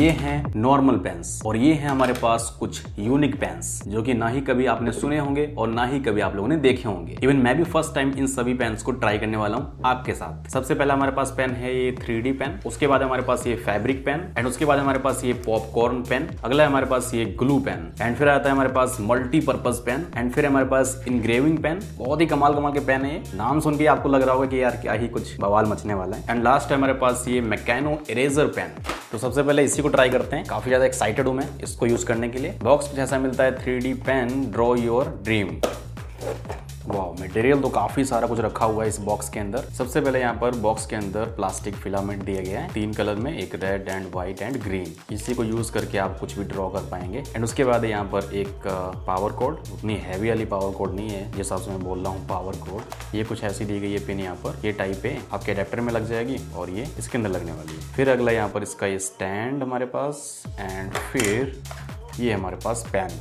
ये हैं normal pens और ये हैं हमारे पास कुछ यूनिक पेन्स जो कि ना ही कभी आपने सुने होंगे और ना ही कभी आप लोगों ने देखे होंगे। इवन मैं भी फर्स्ट टाइम इन सभी पेन्स को ट्राई करने वाला हूँ आपके साथ। सबसे पहला हमारे पास पेन है ये 3D पेन, उसके बाद हमारे पास ये फैब्रिक पेन एंड उसके बाद हमारे पास ये पॉपकॉर्न पेन, अगला है हमारे पास ये ग्लू पेन एंड फिर आता है हमारे पास मल्टीपर्पज पेन एंड फिर हमारे पास इंग्रेविंग पेन। बहुत ही कमाल कमाल के पेन है, नाम सुन के आपको लग रहा होगा कि यार क्या ही कुछ बवाल मचने वाला है। एंड लास्ट है हमारे पास ये मैकेनो इरेजर पेन। तो सबसे पहले इसी को ट्राई करते हैं, काफी ज्यादा एक्साइटेड हूं मैं इसको यूज करने के लिए। बॉक्स जैसा मिलता है 3D pen draw your dream. वाह, मटेरियल तो काफी सारा कुछ रखा हुआ है इस बॉक्स के अंदर। सबसे पहले यहाँ पर बॉक्स के अंदर प्लास्टिक फिलामेंट दिया गया है 3 कलर में, एक red and white and green. इसी को यूज करके आप कुछ भी ड्रॉ कर पाएंगे। एंड उसके बाद यहाँ पर एक पावर कोड, उतनी हैवी वाली पावर कोड नहीं है जिस हिसाब से मैं बोल रहा हूँ पावर कोड। ये कुछ ऐसी दी गई है पिन, यहाँ पर ये टाइप है, आपके अडेप्टर में लग जाएगी और ये इसके अंदर लगने वाली है। फिर अगला यहाँ पर इसका ये स्टैंड हमारे पास एंड फिर ये हमारे पास पेन।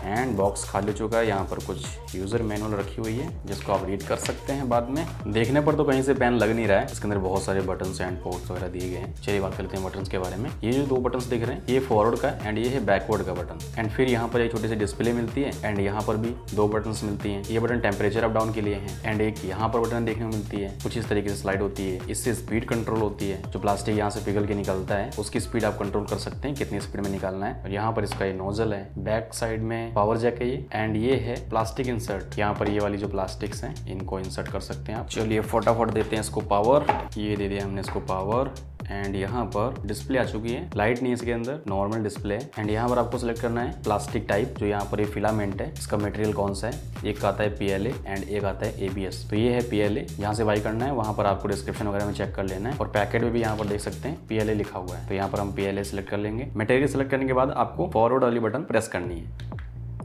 एंड बॉक्स खाली हो चुका है। यहाँ पर कुछ यूज़र मैनुअल रखी हुई है जिसको आप रीड कर सकते हैं बाद में। देखने पर तो कहीं से पेन लग नहीं रहा है, इसके अंदर बहुत सारे बटन्स एंड पोर्ट्स वगैरह दिए गए हैं। चलिए बात करते हैं बटन्स के बारे में। ये जो 2 बटन्स दिख रहे हैं ये फॉरवर्ड का एंड ये है बैकवर्ड का बटन। एंड फिर यहाँ पर एक छोटी सी डिस्प्ले मिलती है एंड यहाँ पर भी 2 बटन्स मिलती हैं। ये बटन टेम्परेचर अप डाउन के लिए है एंड एक यहाँ पर बटन देखने को मिलती है, कुछ इस तरीके से स्लाइड होती है। इससे स्पीड कंट्रोल होती है, जो प्लास्टिक यहाँ से पिघल के निकलता है उसकी स्पीड आप कंट्रोल कर सकते हैं, कितनी स्पीड में निकालना है। और यहाँ पर इसका ये नोजल है, बैक साइड में पावर जैक है ये एंड ये है प्लास्टिक इंसर्ट। यहाँ पर ये वाली जो प्लास्टिक्स हैं इनको इंसर्ट कर सकते हैं आप। चलिए फटाफट देते हैं इसको पावर। ये दे दिया हमने इसको पावर एंड यहाँ पर डिस्प्ले आ चुकी है। लाइट नहीं है इसके अंदर, नॉर्मल डिस्प्ले है। एंड यहाँ पर आपको सिलेक्ट करना है प्लास्टिक टाइप, जो यहाँ पर ये फिलामेंट है इसका मटेरियल कौन सा है। एक आता है PLA एंड एक आता है ABS। तो ये है PLA, यहाँ से बाई करना है, वहाँ पर आपको डिस्क्रिप्शन वगैरह में चेक कर लेना है। और पैकेट में भी यहाँ पर देख सकते हैं PLA लिखा हुआ है, तो यहाँ पर हम PLA सिलेक्ट कर लेंगे। मटेरियल सिलेक्ट करने के बाद आपको फॉरवर्ड वाली बटन प्रेस करनी है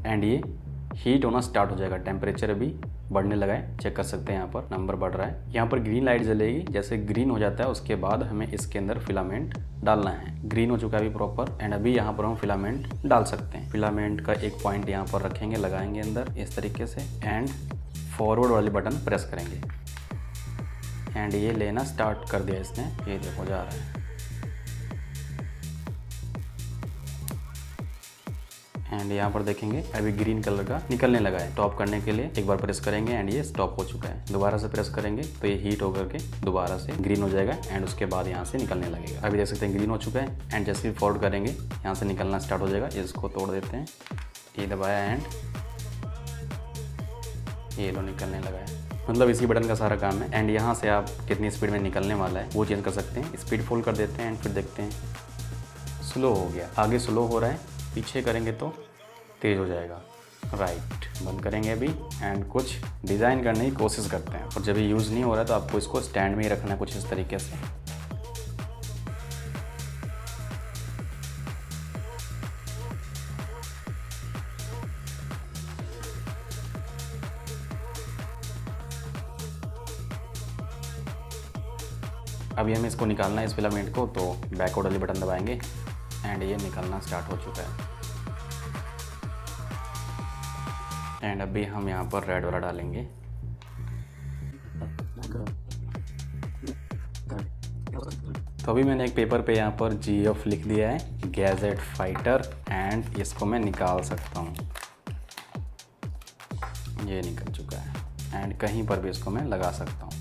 एंड ये हीट होना स्टार्ट हो जाएगा। टेम्परेचर अभी बढ़ने लगा है, चेक कर सकते हैं, यहाँ पर नंबर बढ़ रहा है। यहाँ पर ग्रीन लाइट जलेगी, जैसे ग्रीन हो जाता है उसके बाद हमें इसके अंदर फिलामेंट डालना है। ग्रीन हो चुका है अभी प्रॉपर एंड अभी यहाँ पर हम फिलामेंट डाल सकते हैं। फिलामेंट का एक पॉइंट यहाँ पर रखेंगे, लगाएंगे अंदर इस तरीके से एंड फॉरवर्ड वाली बटन प्रेस करेंगे एंड ये लेना स्टार्ट कर दिया इसने। ये देखो जा रहा है एंड यहाँ पर देखेंगे अभी ग्रीन कलर का निकलने लगा है। स्टॉप करने के लिए एक बार प्रेस करेंगे एंड ये स्टॉप हो चुका है। दोबारा से प्रेस करेंगे तो ये हीट होकर के दोबारा से ग्रीन हो जाएगा एंड उसके बाद यहाँ से निकलने लगेगा। अभी देख सकते हैं ग्रीन हो चुका है एंड जैसे ही फॉरवर्ड करेंगे यहाँ से निकलना स्टार्ट हो जाएगा। इसको तोड़ देते हैं, ये दबाया एंड ये लो निकलने लगा है। मतलब इसी बटन का सारा काम है। एंड यहाँ से आप कितनी स्पीड में निकलने वाला है वो चेंज कर सकते हैं। स्पीड फुल कर देते हैं एंड फिर देखते हैं, स्लो हो गया, आगे स्लो हो रहा है, पीछे करेंगे तो तेज हो जाएगा। राइट, बंद करेंगे अभी एंड कुछ डिज़ाइन करने की कोशिश करते हैं। और जब ये यूज़ नहीं हो रहा है तो आपको इसको स्टैंड में ही रखना है कुछ इस तरीके से। अभी हमें इसको निकालना है इस फिलामेंट को, तो बैकवर्ड वाली बटन दबाएंगे एंड ये निकलना स्टार्ट हो चुका है। एंड अभी हम यहाँ पर रेड वाला डालेंगे। तो अभी मैंने एक पेपर पे यहाँ पर GF लिख दिया है, गैजेट फाइटर, एंड इसको मैं निकाल सकता हूँ। ये निकल चुका है एंड कहीं पर भी इसको मैं लगा सकता हूँ।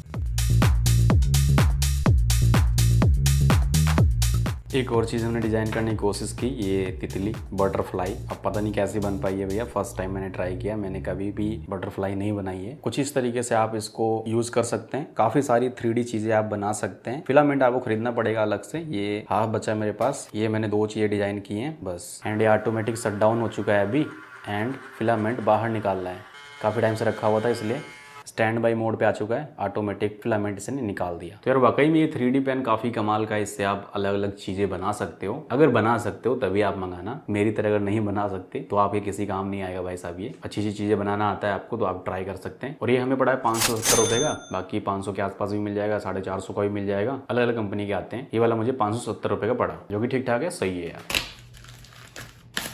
एक और चीज़ हमने डिज़ाइन करने की कोशिश की, ये तितली बटरफ्लाई। अब पता नहीं कैसी बन पाई है भैया, फर्स्ट टाइम मैंने ट्राई किया। मैंने कभी भी बटरफ्लाई नहीं बनाई है। कुछ इस तरीके से आप इसको यूज़ कर सकते हैं। काफ़ी सारी 3D चीज़ें आप बना सकते हैं। फिलामेंट आपको खरीदना पड़ेगा अलग से। ये हाफ बचा मेरे पास, ये मैंने 2 चीज़ें डिज़ाइन की हैं बस। एंड ये ऑटोमेटिक शट डाउन हो चुका है अभी एंड फिलामेंट बाहर निकाल रहा है। काफ़ी टाइम से रखा हुआ था इसलिए स्टैंड बाई मोड पे आ चुका है, ऑटोमेटिक फिलामेंट से निकाल दिया। तो यार वाकई में ये 3D पेन काफ़ी कमाल का है। इससे आप अलग अलग चीज़ें बना सकते हो। अगर बना सकते हो तभी आप मंगाना, मेरी तरह अगर नहीं बना सकते तो आप ये किसी काम नहीं आएगा भाई साहब। ये अच्छी अच्छी चीज़ें बनाना आता है आपको तो आप ट्राई कर सकते हैं। और ये हमें पड़ा है 570 रुपये का, बाकी 500 के आसपास भी मिल जाएगा, 450 का भी मिल जाएगा। अलग अलग कंपनी के आते हैं। ये वाला मुझे 570 रुपये का पड़ा, जो कि ठीक ठाक है, सही है यार।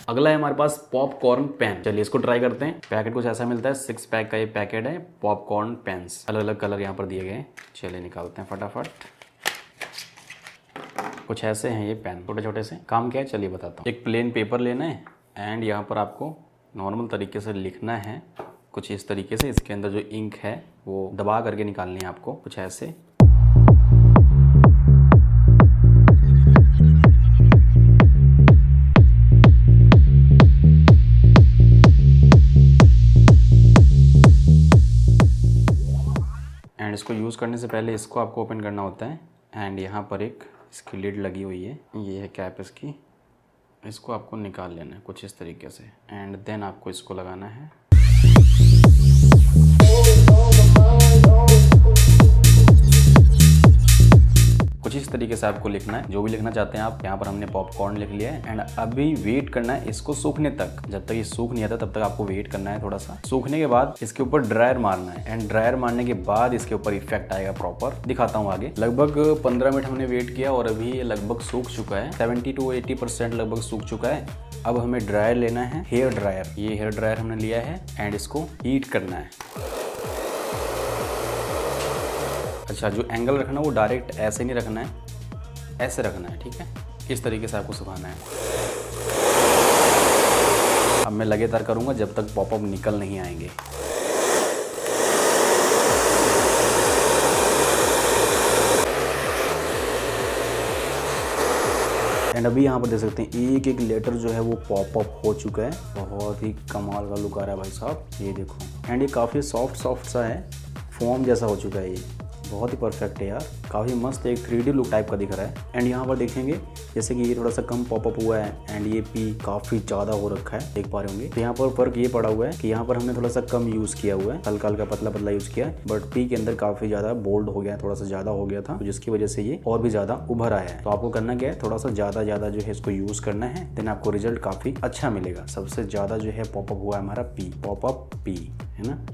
अगला है हमारे पास पॉपकॉर्न पेन। चलिए इसको ट्राई करते हैं। पैकेट कुछ ऐसा मिलता है, 6 पैक का ये पैकेट है पॉपकॉर्न पेन्स। अलग अलग कलर यहाँ पर दिए गए हैं। चलिए निकालते हैं फटाफट। कुछ ऐसे हैं ये पेन, छोटे छोटे से। काम क्या है चलिए बताता हूँ। एक प्लेन पेपर लेना है एंड यहाँ पर आपको नॉर्मल तरीके से लिखना है कुछ इस तरीके से। इसके अंदर जो इंक है वो दबा करके निकालनी है आपको, कुछ ऐसे। एंड इसको यूज़ करने से पहले इसको आपको ओपन करना होता है एंड यहाँ पर एक इसकी लिड लगी हुई है, ये है कैप इसकी। इसको आपको निकाल लेना है कुछ इस तरीके से एंड देन आपको इसको लगाना है। कुछ इस तरीके से आपको लिखना है जो भी लिखना चाहते हैं आप। यहाँ पर हमने पॉपकॉर्न लिख लिया है एंड अभी वेट करना है इसको सूखने तक। जब तक ये सूख नहीं आता तब तक आपको वेट करना है थोड़ा सा। सूखने के बाद इसके ऊपर ड्रायर मारना है एंड ड्रायर मारने के बाद इसके ऊपर इफेक्ट आएगा प्रॉपर। दिखाता हूँ आगे। लगभग 15 मिनट हमने वेट किया और अभी ये लगभग सूख चुका है, 70 to 80% लगभग सूख चुका है। अब हमें ड्रायर लेना है, हेयर ड्रायर। ये हेयर ड्रायर हमने लिया है एंड इसको हीट करना है। अच्छा, जो एंगल रखना है वो डायरेक्ट ऐसे नहीं रखना है, ऐसे रखना है, ठीक है। इस तरीके से आपको सुखाना है। अब मैं लगातार करूँगा जब तक पॉपअप निकल नहीं आएंगे। एंड अभी यहाँ पर देख सकते हैं एक एक लेटर जो है वो पॉपअप हो चुका है। बहुत ही कमाल का लुक आ रहा है भाई साहब, ये देखो। एंड ये काफ़ी सॉफ्ट सा है, फोम जैसा हो चुका है ये। बहुत ही परफेक्ट है यार, काफ़ी मस्त एक 3D लुक टाइप का दिख रहा है। एंड यहाँ पर देखेंगे जैसे कि ये थोड़ा सा कम पॉपअप हुआ है एंड ये पी काफ़ी ज़्यादा हो रखा है, देख पा रहे होंगे। तो यहाँ पर फर्क ये पड़ा हुआ है कि यहाँ पर हमने थोड़ा सा कम यूज़ किया हुआ है, हल्का हल्का पतला पतला यूज़ किया है, बट पी के अंदर काफ़ी ज़्यादा बोल्ड हो गया, थोड़ा सा ज़्यादा हो गया था, तो जिसकी वजह से ये और भी ज़्यादा उभर आया है। तो आपको करना क्या है, थोड़ा सा ज़्यादा जो है इसको यूज़ करना है, देन आपको रिजल्ट काफ़ी अच्छा मिलेगा। सबसे ज़्यादा जो है पॉपअप हुआ है हमारा पी, पॉपअप पी, है ना।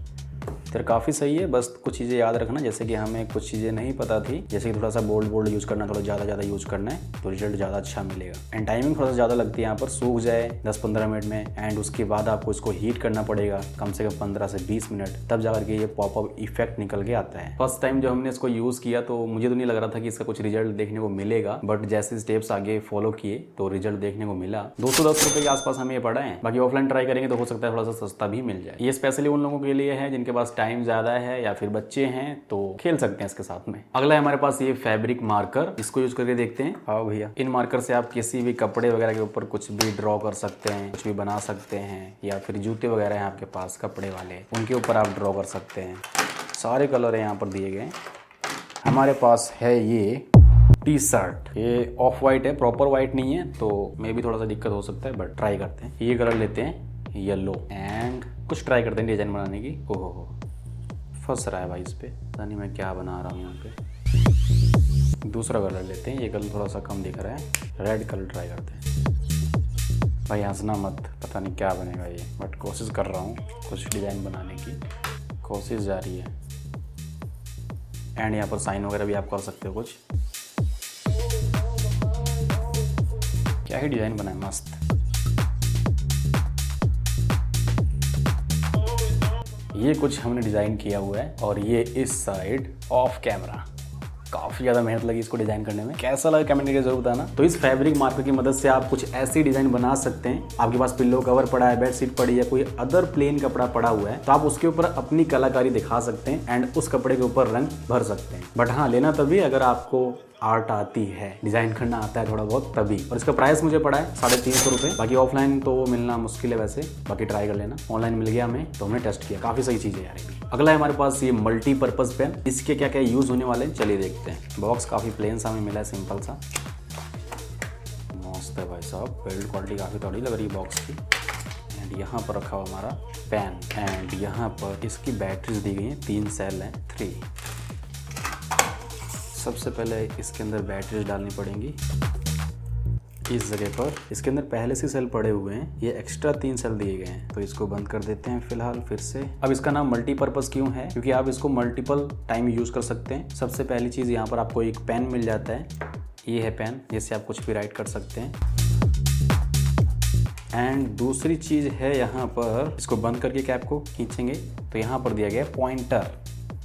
तो काफ़ी सही है, बस कुछ चीज़ें याद रखना। जैसे कि हमें कुछ चीज़ें नहीं पता थी, जैसे कि थोड़ा सा बोल्ड यूज़ करना, थोड़ा ज़्यादा यूज़ करना है तो रिजल्ट ज़्यादा अच्छा मिलेगा। एंड टाइमिंग थोड़ा सा ज़्यादा लगती है, यहाँ पर सूख जाए 10-15 मिनट में एंड उसके बाद आपको इसको हीट करना पड़ेगा कम से कम 15 से 20 मिनट, तब जाकर के ये पॉपअप इफेक्ट निकल के आता है। फर्स्ट टाइम जब हमने इसको यूज़ किया तो मुझे तो नहीं लग रहा था कि इसका कुछ रिजल्ट देखने को मिलेगा, बट जैसे स्टेप्स आगे फॉलो किए तो रिजल्ट देखने को मिला। 210 रुपये के आसपास हमें ये पड़ा है। बाकी ऑफलाइन ट्राई करेंगे तो हो सकता है थोड़ा सा सस्ता भी मिल जाए। ये स्पेशली उन लोगों के लिए है जिनके पास टाइम ज़्यादा है या फिर बच्चे हैं तो खेल सकते हैं इसके साथ में। अगला है हमारे पास ये फैब्रिक मार्कर, इसको यूज करके देखते हैं। आओ भैया, इन मार्कर से आप किसी भी कपड़े वगैरह के ऊपर कुछ भी ड्रॉ कर सकते हैं, कुछ भी बना सकते हैं, या फिर जूते वगैरह हैं आपके पास कपड़े वाले, उनके ऊपर आप ड्रॉ कर सकते हैं। सारे कलर यहाँ पर दिए गए। हमारे पास है ये टी शर्ट, ये ऑफ वाइट है, प्रॉपर वाइट नहीं है, तो मे भी थोड़ा सा दिक्कत हो सकता है, बट ट्राई करते हैं। ये कलर लेते हैं येलो एंड कुछ ट्राई करते हैं डिजाइन बनाने की। ओहो, फंस रहा है भाई इस पे, पता नहीं मैं क्या बना रहा हूँ यहाँ पे। दूसरा कलर लेते हैं, ये कलर थोड़ा सा कम दिख रहा है, रेड कलर ट्राई करते हैं। भाई हंसना मत, पता नहीं क्या बनेगा ये, बट कोशिश कर रहा हूँ कुछ डिज़ाइन बनाने की, कोशिश जारी है। एंड यहाँ पर साइन वगैरह भी आप कर सकते हो कुछ। क्या ही डिज़ाइन बना है, मस्त। ये कुछ हमने डिज़ाइन किया हुआ है और ये इस साइड ऑफ कैमरा। काफ़ी ज़्यादा मेहनत लगी इसको डिज़ाइन करने में। कैसा लगा कमेंट करके जरूर बताना। तो इस फैब्रिक मार्कर की मदद से आप कुछ ऐसी डिज़ाइन बना सकते हैं। आपके पास पिल्लो कवर पड़ा है, बेडशीट पड़ी है, कोई अदर प्लेन कपड़ा पड़ा हुआ है, तो आप उसके ऊपर अपनी कलाकारी दिखा सकते हैं एंड उस कपड़े के ऊपर रंग भर सकते हैं। बट हाँ, लेना तभी अगर आपको आर्ट आती है, डिज़ाइन करना आता है थोड़ा बहुत, तभी। और इसका प्राइस मुझे पड़ा है 350 रुपये। बाकी ऑफलाइन तो मिलना मुश्किल है वैसे, बाकी ट्राई कर लेना। ऑनलाइन मिल गया हमें तो हमने टेस्ट किया, काफ़ी सही चीज़ है यार ये भी। अगला है हमारे पास ये मल्टीपर्पज़ पेन। इसके क्या क्या यूज़ होने वाले हैं चलिए देखते हैं। बॉक्स काफ़ी प्लेन सा हमें मिला है, सिंपल सा, मस्त है भाई साहब। बिल्ड क्वालिटी काफ़ी तगड़ी लग रही है बॉक्स की। एंड यहाँ पर रखा हुआ हमारा पेन एंड यहाँ पर इसकी बैटरीज दी गई हैं, 3 सेल हैं, 3। सबसे पहले इसके अंदर बैटरीज डालनी पड़ेंगी इस जगह पर। इसके अंदर पहले से सेल पड़े हुए हैं, ये एक्स्ट्रा 3 सेल दिए गए हैं, तो इसको बंद कर देते हैं फिलहाल फिर से। अब इसका नाम मल्टीपर्पज़ क्यों है, क्योंकि आप इसको मल्टीपल टाइम यूज़ कर सकते हैं। सबसे पहली चीज़, यहाँ पर आपको एक पेन मिल जाता है, ये है पेन, जिससे आप कुछ भी राइट कर सकते हैं। एंड दूसरी चीज़ है यहाँ पर, इसको बंद करके कैप को खींचेंगे तो यहाँ पर दिया गया पॉइंटर।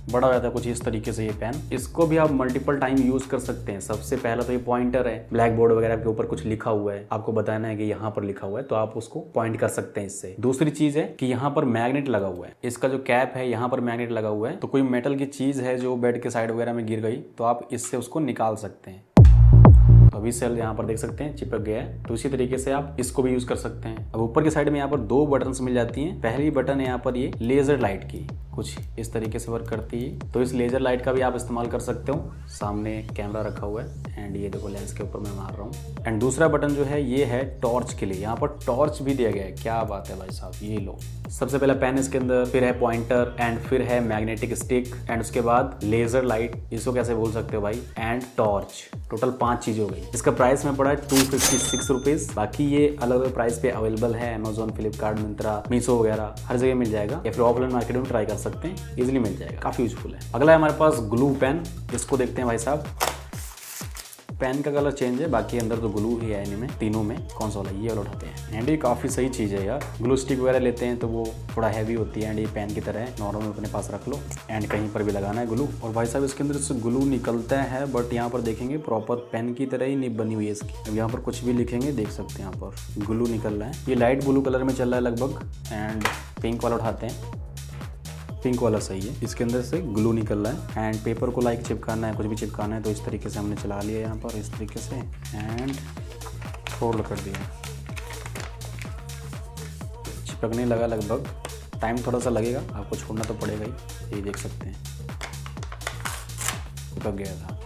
बड़ा हो जाता है कुछ इस तरीके से ये पेन। इसको भी आप मल्टीपल टाइम यूज कर सकते हैं। सबसे पहला तो ये पॉइंटर है, ब्लैक बोर्ड वगैरह के ऊपर कुछ लिखा हुआ है, आपको बताना है कि यहाँ पर लिखा हुआ है तो आप उसको पॉइंट कर सकते हैं इससे। दूसरी चीज है कि यहाँ पर मैग्नेट लगा हुआ है, इसका जो कैप है यहाँ पर मैग्नेट लगा हुआ है, तो कोई मेटल की चीज है जो बेड के साइड वगैरह में गिर गई तो आप इससे उसको निकाल सकते हैं। तो अभी सेल यहाँ पर देख सकते हैं चिपक गया है, तो इसी तरीके से आप इसको भी यूज कर सकते हैं। अब ऊपर की साइड में यहाँ पर दो बटन्स मिल जाती हैं। पहली बटन है यहाँ पर ये लेजर लाइट की, कुछ इस तरीके से वर्क करती है, तो इस लेजर लाइट का भी आप इस्तेमाल कर सकते हो। सामने कैमरा रखा हुआ है एंड ये देखो लेंस के ऊपर मैं मार रहा हूँ। एंड दूसरा बटन जो है ये है टॉर्च के लिए, यहाँ पर टॉर्च भी दिया गया है। क्या बात है भाई साहब, ये लो। सबसे पहला पेन इसके अंदर, फिर है पॉइंटर एंड फिर है मैग्नेटिक स्टिक एंड उसके बाद लेजर लाइट, इसको कैसे बोल सकते हो भाई, एंड टॉर्च। टोटल 5 चीज हो गई। इसका प्राइस में पड़ा है 256 रुपीज। बाकी ये अलग अलग प्राइस पे अवेलेबल है, अमेजोन, फ्लिपकार्ट, मिंत्रा, मीशो वगैरह हर जगह मिल जाएगा, या फिर ऑफलाइन मार्केट में ट्राई कर सकते हैं, इजिली मिल जाएगा, काफी यूजफुल है। अगला है हमारे पास ग्लू पेन, इसको देखते हैं भाई साहब। पेन का कलर चेंज है, बाकी अंदर तो ग्लू ही है इनमें तीनों में। कौन सा वाला, ये वाला उठाते हैं। एंड ये काफ़ी सही चीज़ है यार। ग्लू स्टिक वगैरह लेते हैं तो वो थोड़ा हैवी होती है एंड ये पेन की तरह है, नॉर्मल अपने पास रख लो एंड कहीं पर भी लगाना है ग्लू। और भाई साहब इसके अंदर से ग्लू निकलता है, बट यहाँ पर देखेंगे प्रॉपर पेन की तरह ही निब बनी हुई है इसकी। अब यहाँ पर कुछ भी लिखेंगे देख सकते हैं, यहाँ पर ग्लू निकल रहा है। ये लाइट ब्लू कलर में चल रहा है लगभग। एंड पिंक वाला उठाते हैं, पिंक वाला सही है। इसके अंदर से ग्लू निकल रहा है एंड पेपर को लाइक चिपकाना है, कुछ भी चिपकाना है तो इस तरीके से हमने चला लिया यहाँ पर इस तरीके से एंड फोल्ड कर दिया। चिपकने लगा लगभग, टाइम थोड़ा सा लगेगा, आपको छोड़ना तो पड़ेगा ही। ये देख सकते हैं चिपक गया था।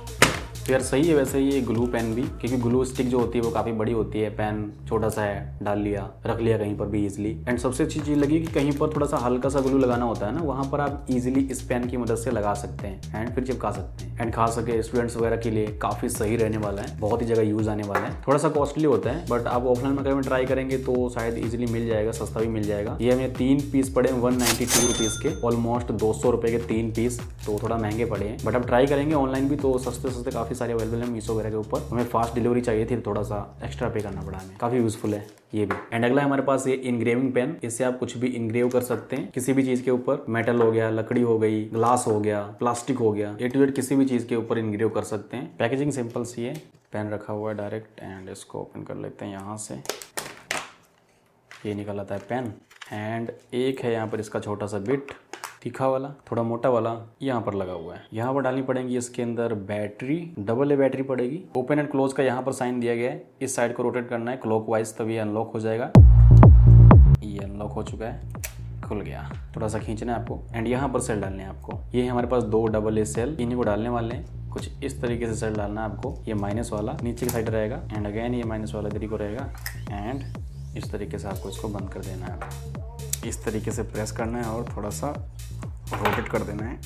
तो यार सही है वैसे ये ग्लू पेन भी, क्योंकि ग्लू स्टिक जो होती है वो काफ़ी बड़ी होती है, पेन छोटा सा है, डाल लिया रख लिया कहीं पर भी इजीली। एंड सबसे अच्छी चीज़ लगी कि कहीं पर थोड़ा सा हल्का सा ग्लू लगाना होता है ना, वहाँ पर आप इजीली इस पेन की मदद से लगा सकते हैं एंड फिर चिपका सकते हैं। एंड खास करके स्टूडेंट्स वगैरह के लिए काफ़ी सही रहने वाला है, बहुत ही जगह यूज़ आने वाला है। थोड़ा सा कॉस्टली होता है बट आप ऑफलाइन मार्केट में ट्राई करेंगे तो शायद ईजिली मिल जाएगा, सस्ता भी मिल जाएगा। ये हमें 3 पीस पड़े 192 रुपीज़ के, ऑलमोस्ट 200 रुपये के 3 पीस, तो थोड़ा महंगे पड़े हैं। बट अब ट्राई करेंगे ऑनलाइन भी तो सस्ते सस्ते काफ़ी सारे अवेलेबल है मीशो वगैरह के ऊपर। हमें फास्ट डिलीवरी चाहिए थी, थोड़ा सा एक्स्ट्रा पे करना पड़ा हमें, काफ़ी यूजफुल है ये भी। एंड अगला हमारे पास ये इनग्रेविंग पेन, इससे आप कुछ भी इनग्रेव कर सकते हैं किसी भी चीज़ के ऊपर। मेटल हो गया, लकड़ी हो गई, ग्लास हो गया, प्लास्टिक हो गया, ए टू जेड किसी भी चीज़ के ऊपर इनग्रेव कर सकते हैं। पैकेजिंग सिंपल सी है, पेन रखा हुआ है डायरेक्ट एंड इसको ओपन कर लेते हैं यहाँ से। ये निकल आता है पेन एंड एक है यहाँ पर इसका छोटा सा बिट, तीखा वाला, थोड़ा मोटा वाला यहाँ पर लगा हुआ है। यहाँ पर डालनी पड़ेगी इसके अंदर बैटरी, AA बैटरी पड़ेगी। ओपन एंड क्लोज का यहाँ पर साइन दिया गया है, इस साइड को रोटेट करना है क्लॉकवाइज, तभी अनलॉक हो जाएगा। ये अनलॉक हो चुका है, खुल गया। थोड़ा सा खींचना है आपको एंड यहाँ पर सेल डालने हैं आपको। ये हमारे पास 2 AA सेल, इन्हीं को डालने वाले हैं। कुछ इस तरीके से सेल डालना है आपको। ये माइनस वाला नीचे की साइड रहेगा एंड अगेन ये माइनस वाला इधर को रहेगा एंड इस तरीके से आपको इसको बंद कर देना है। इस तरीके से प्रेस करना है और थोड़ा सा रोटेट कर देना है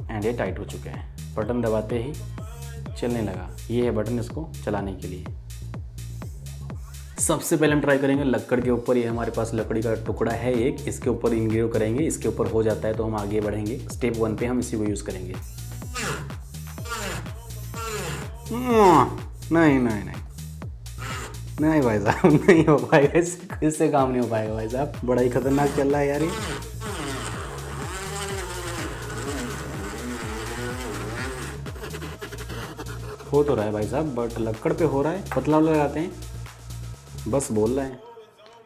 एंड ये टाइट हो चुके हैं। बटन दबाते ही चलने लगा, ये है बटन इसको चलाने के लिए। सबसे पहले हम ट्राई करेंगे लक्कड़ के ऊपर। ये हमारे पास लकड़ी का टुकड़ा है एक, इसके ऊपर इनग्रेव करेंगे, इसके ऊपर हो जाता है तो हम आगे बढ़ेंगे। स्टेप 1 पे हम इसी को यूज़ करेंगे। नहीं नहीं नहीं नहीं भाई साहब, नहीं हो पाएगा, इससे काम नहीं हो पाएगा भाई साहब, बड़ा ही खतरनाक चल रहा है यार ये। हो तो रहा है भाई साहब बट लक्कड़ पे हो रहा है। पतला लगाते हैं, बस बोल रहे हैं,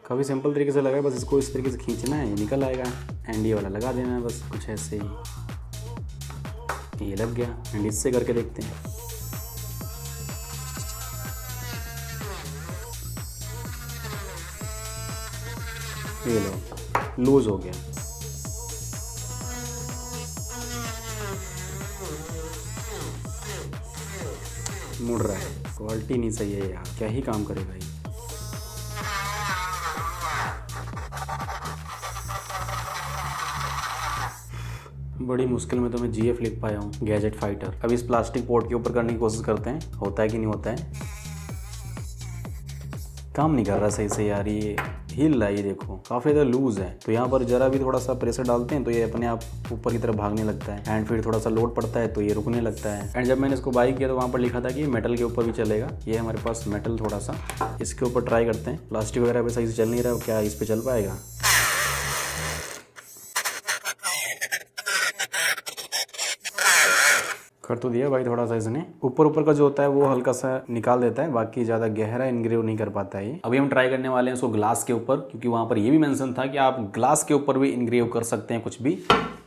काफ़ी सिंपल तरीके से लगा है। बस इसको इस तरीके से खींचना है, ये निकल आएगा एंड ये वाला लगा देना है, बस कुछ ऐसे ही। ये लग गया एंड इससे करके देखते हैं। ये लो लूज हो गया। मुड़ रहा है, क्वालिटी नहीं सही है यार, क्या ही काम करेगा ये। बड़ी मुश्किल में तो मैं GF लिख पाया हूँ, गैजेट फाइटर। अब इस प्लास्टिक पोर्ट के ऊपर करने की कोशिश करते हैं, होता है कि नहीं होता है। काम नहीं कर रहा सही से यार, ये हिल रहा है, ये देखो काफ़ी ज़्यादा लूज़ है। तो यहाँ पर जरा भी थोड़ा सा प्रेशर डालते हैं तो ये अपने आप ऊपर की तरफ भागने लगता है एंड फिर थोड़ा सा लोड पड़ता है तो ये रुकने लगता है। एंड जब मैंने इसको बाई किया तो वहाँ पर लिखा था कि मेटल के ऊपर भी चलेगा। ये हमारे पास मेटल थोड़ा सा, इसके ऊपर ट्राई करते हैं। प्लास्टिक वगैरह पे सही से चल नहीं रहा, क्या इस पर चल पाएगा? कर तो दिया भाई थोड़ा सा इसने। ऊपर ऊपर का जो होता है वो हल्का सा निकाल देता है, बाकी ज्यादा गहरा इनग्रेव नहीं कर पाता है ये। अभी हम ट्राई करने वाले हैं इसको ग्लास के ऊपर, क्योंकि वहां पर ये भी मेंशन था कि आप ग्लास के ऊपर भी इनग्रेव कर सकते हैं कुछ भी।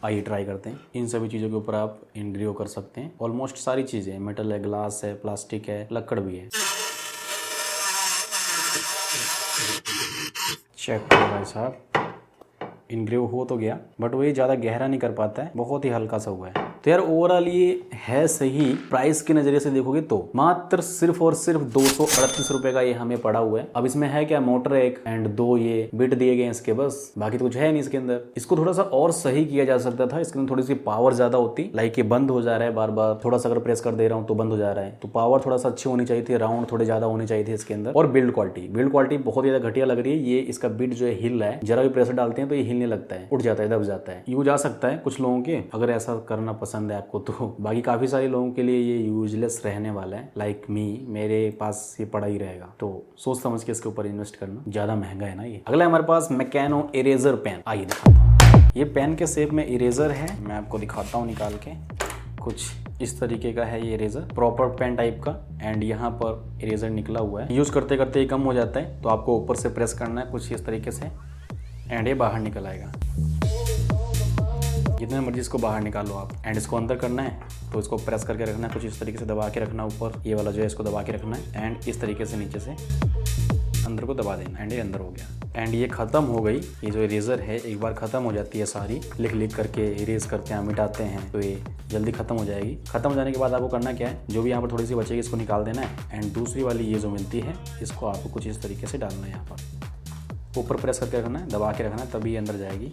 आइए ट्राई करते हैं। इन सभी चीजों के ऊपर आप इनग्रेव कर सकते हैं। ऑलमोस्ट सारी चीजें, मेटल है, ग्लास है, प्लास्टिक है, लकड़ भी है। चेक करो भाई साहब, इनग्रेव हो तो गया, बट वही ज़्यादा गहरा नहीं कर पाता है, बहुत ही हल्का सा हुआ है। तो यार ओवरऑल ये है सही। प्राइस के नज़रिए से देखोगे तो मात्र सिर्फ और सिर्फ 238 रुपए का ये हमें पड़ा हुआ है। अब इसमें है क्या, मोटर एक एंड 2 ये बिट दिए गए हैं इसके, बस बाकी तो कुछ है नहीं इसके अंदर। इसको थोड़ा सा और सही किया जा सकता था, इसके अंदर थोड़ी सी पावर ज़्यादा होती। लाइक ये बंद हो जा रहा है बार बार, थोड़ा सा अगर प्रेस कर दे रहा हूँ तो बंद हो जा रहा है। तो पावर थोड़ा सा अच्छी होनी चाहिए थी, राउंड थोड़े ज़्यादा होने चाहिए थे इसके अंदर। और बिल्ड क्वालिटी बहुत ज़्यादा घटिया लग रही है। ये इसका बिट जो है हिल रहा है, जरा भी प्रेशर डालते हैं तो ये हिलने लगता है, उठ जाता है, दब जाता है। यूज आ सकता है कुछ लोगों के, अगर ऐसा करना पसंद है आपको तो। बाकी काफी सारे लोगों के लिए ये यूजलेस रहने वाला है। लाइक मी, मेरे पास ये पड़ा ही रहेगा। तो सोच समझ के इसके ऊपर इन्वेस्ट करना, ज्यादा महंगा है ना ये। अगला हमारे पास मैकेनो इरेजर पेन। आइए दिखाता हूँ। ये पेन के शेप में इरेजर है, मैं आपको दिखाता हूँ निकाल के। कुछ इस तरीके का है ये इरेजर, प्रॉपर पेन टाइप का। एंड यहाँ पर इरेजर निकला हुआ है। यूज करते करते ये कम हो जाता है, तो आपको ऊपर से प्रेस करना है कुछ इस तरीके से, एंड ये बाहर निकल आएगा। जितने मर्जी इसको बाहर निकालो आप। एंड इसको अंदर करना है तो इसको प्रेस करके रखना है, कुछ इस तरीके से दबा के रखना ऊपर, ये वाला जो है इसको दबा के रखना है। एंड इस तरीके से नीचे से अंदर को दबा देना। एंड ये अंदर हो गया। एंड ये खत्म हो गई। ये जो इरेजर है एक बार खत्म हो जाती है सारी, लिख करके इरेज करते हैं, मिटाते हैं, तो ये जल्दी खत्म हो जाएगी। खत्म हो जाने के बाद आपको करना क्या है, जो भी यहाँ पर थोड़ी सी बचेगी इसको निकाल देना है। एंड दूसरी वाली ये जो मिलती है इसको आपको कुछ इस तरीके से डालना है, यहाँ पर ऊपर प्रेस करके रखना है, दबा के रखना है, तभी अंदर जाएगी।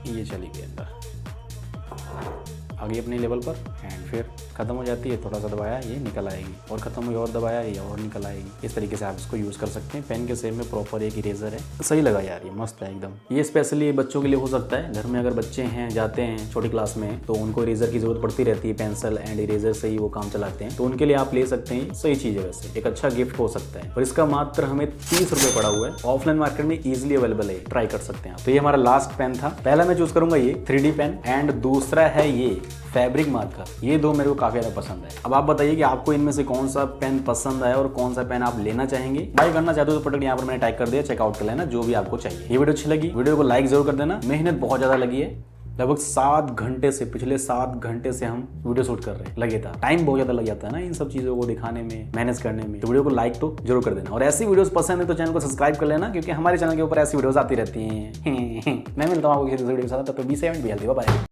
ये चली गई अंदर, आ गई अपने लेवल पर। एंड फिर खत्म हो जाती है, थोड़ा सा दबाया ये निकल आएगी, और खत्म हुई और दबाया ये और निकल आएगी। इस तरीके से आप इसको यूज़ कर सकते हैं। पेन के शेप में प्रॉपर एक इरेजर है, सही लगा यार, ये मस्त है एकदम। ये स्पेशली बच्चों के लिए हो सकता है। घर में अगर बच्चे हैं, जाते हैं छोटी क्लास में, तो उनको इरेजर की जरूरत पड़ती रहती है। पेंसिल एंड इरेजर से ही वो काम चलाते हैं, तो उनके लिए आप ले सकते हैं। सही चीज़ है, वैसे एक अच्छा गिफ्ट हो सकता है। और इसका मात्र हमें 30 रुपये पड़ा हुआ है। ऑफलाइन मार्केट में ईजिली अवेलेबल है, ट्राई कर सकते हैं आप। तो ये हमारा लास्ट पेन था। पहला मैं चूज करूंगा ये 3D पेन, एंड दूसरा है ये फैब्रिक मार्कर। ये दो मेरे को काफी ज्यादा पसंद है। अब आप बताइए कि आपको इनमें से कौन सा पेन पसंद है और कौन सा पेन आप लेना चाहेंगे। बाय करना चाहते हो तो प्रोडक्ट यहाँ पर मैंने टाइप कर दिया, चेकआउट कर लेना जो भी आपको चाहिए। ये वीडियो अच्छी लगी, वीडियो को लाइक जरूर कर देना। मेहनत बहुत ज्यादा लगी है, लगभग 7 घंटे से, पिछले 7 घंटे से हम वीडियो शूट कर रहे हैं। लगे था, टाइम बहुत ज्यादा लग जाता है ना इन सब चीजों को दिखाने में, मैनेज करने में। तो वीडियो को लाइक तो जरूर कर देना, और ऐसी वीडियोस पसंद है तो चैनल को सब्सक्राइब कर लेना, क्योंकि हमारे चैनल के ऊपर ऐसी वीडियोस आती रहती हैं। मैं मिलता हूँ आपको किसी वीडियो के साथ, तब तक बी सेवन भी। बाय।